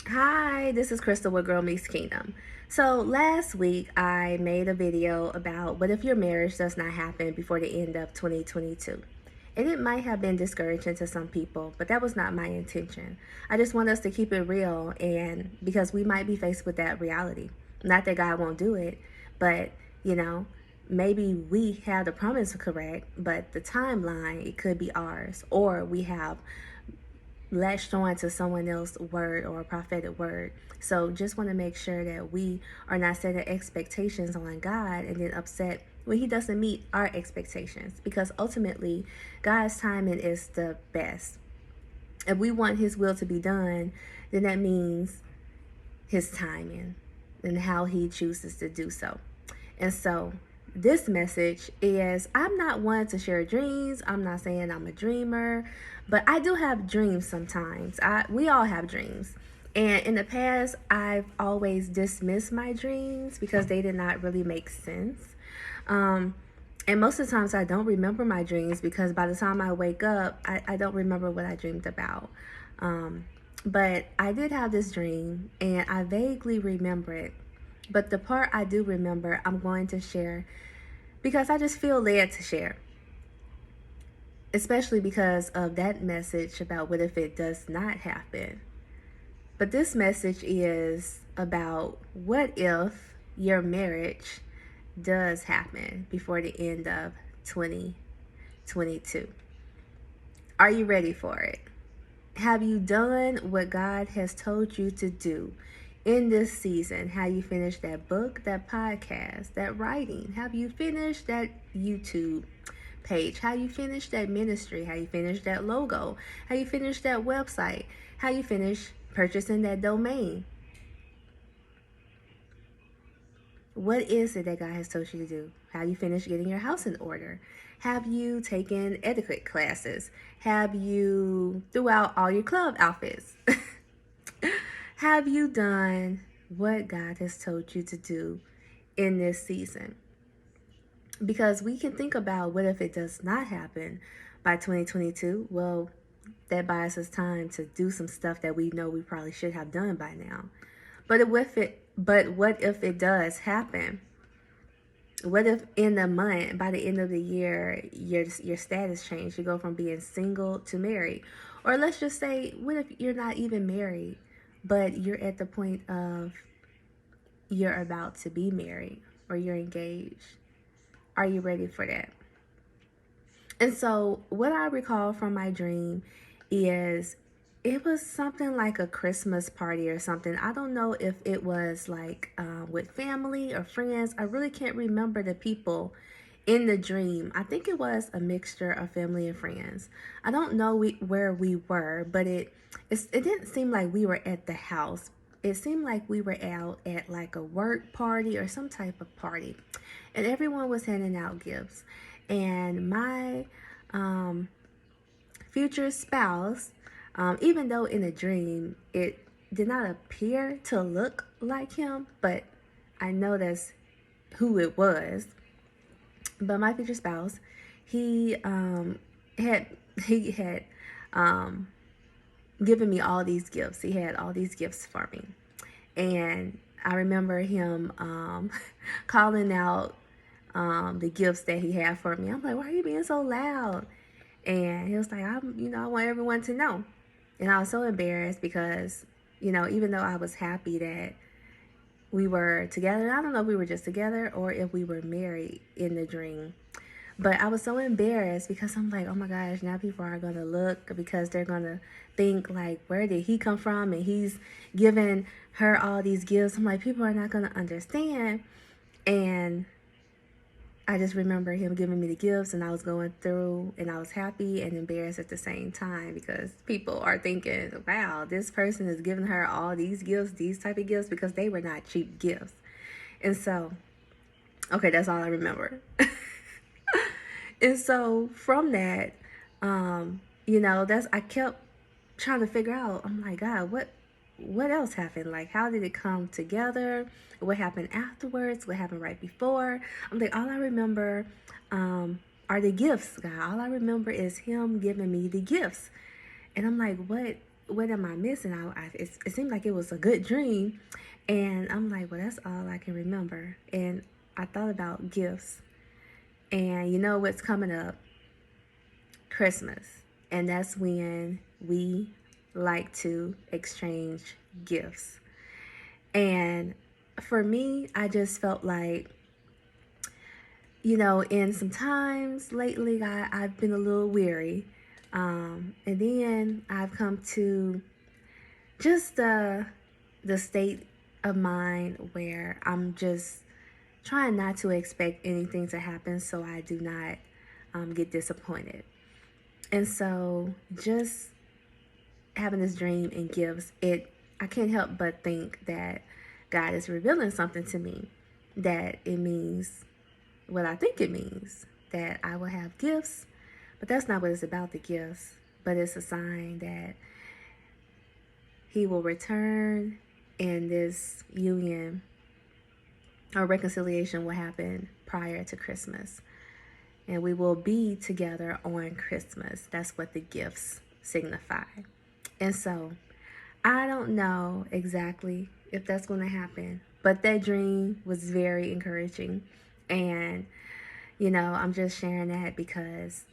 Hi, this is Crystal with Girl Meets Kingdom. So last week I made a video about what if your marriage does not happen before the end of 2022. And it might have been discouraging to some people, but that was not my intention. I just want us to keep it real, and because we might be faced with that reality. Not that God won't do it, but you know, maybe we have the promise correct, but the timeline, it could be ours, or we have latched on to someone else's word or a prophetic word. So just want to make sure that we are not setting expectations on God and then upset when he doesn't meet our expectations, because ultimately God's timing is the best. If we want his will to be done, then that means his timing and how he chooses to do so. And so this message is, I'm not one to share dreams. I'm not saying I'm a dreamer, but I do have dreams sometimes. We all have dreams. And in the past, I've always dismissed my dreams because they did not really make sense. Um, and most of the times I don't remember my dreams because by the time I wake up, I don't remember what I dreamed about. Um, but I did have this dream and I vaguely remember it. But the part I do remember, I'm going to share because I just feel led to share, especially because of that message about what if it does not happen. But this message is about what if your marriage does happen before the end of 2022. Are you ready for it? Have you done what God has told you to do in this season? Have you finished that book, that podcast, that writing? Have you finished that YouTube page? How you finished that ministry? How you finished that logo? How you finished that website? How you finished purchasing that domain? What is it that God has told you to do? Have you finished getting your house in order? Have you taken etiquette classes? Have you threw out all your club outfits? Have you done what God has told you to do in this season? Because we can think about what if it does not happen by 2022? Well, that buys us time to do some stuff that we know we probably should have done by now. But what if it does happen? What if in a month, by the end of the year, your status changed? You go from being single to married. Or let's just say, what if you're not even married, but you're at the point of you're about to be married or you're engaged? Are you ready for that? And so, what I recall from my dream is it was something like a Christmas party or something. I don't know if it was like with family or friends. I really can't remember the people in the dream. I think it was a mixture of family and friends. I don't know where we were, but it didn't seem like we were at the house. It seemed like we were out at like a work party or some type of party, and everyone was handing out gifts. And my um, future spouse, even though in a dream it did not appear to look like him, but I know that's who it was. But my future spouse, he had he had um, given me all these gifts. He had all these gifts for me, and I remember him calling out the gifts that he had for me. I'm like, why are you being so loud? And he was like, I want everyone to know. And I was so embarrassed because, even though I was happy that we were together, I don't know if we were just together or if we were married in the dream. But I was so embarrassed because I'm like, oh my gosh, now people are going to look because they're going to think like, where did he come from? And he's giving her all these gifts. I'm like, people are not going to understand. And I just remember him giving me the gifts and I was going through and I was happy and embarrassed at the same time because people are thinking, wow, this person is giving her all these gifts, these type of gifts, because they were not cheap gifts. And so, okay, that's all I remember. And so from that, I kept trying to figure out, I'm like, God, what else happened? Like, how did it come together? What happened afterwards? What happened right before? I'm like, all I remember are the gifts, God. All I remember is him giving me the gifts. And I'm like, what what am I missing? It seemed like it was a good dream. And I'm like, well, that's all I can remember. And I thought about gifts. And you know what's coming up? Christmas. And that's when we like to exchange gifts. And for me, I just felt like, in some times lately, I've been a little weary. And then I've come to just the state of mind where I'm just trying not to expect anything to happen so I do not get disappointed. And so just having this dream and gifts, I can't help but think that God is revealing something to me, that it means what I think it means, that I will have gifts, but that's not what it's about, the gifts, but it's a sign that He will return and this union or reconciliation will happen prior to Christmas. And we will be together on Christmas. That's what the gifts signify. And so I don't know exactly if that's going to happen, but that dream was very encouraging. And, I'm just sharing that because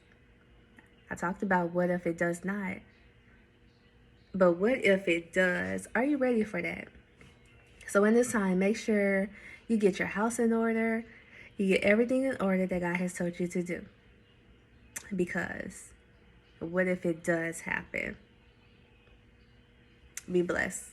I talked about what if it does not. But what if it does? Are you ready for that? So in this time, make sure you get your house in order. You get everything in order that God has told you to do. Because what if it does happen? Be blessed.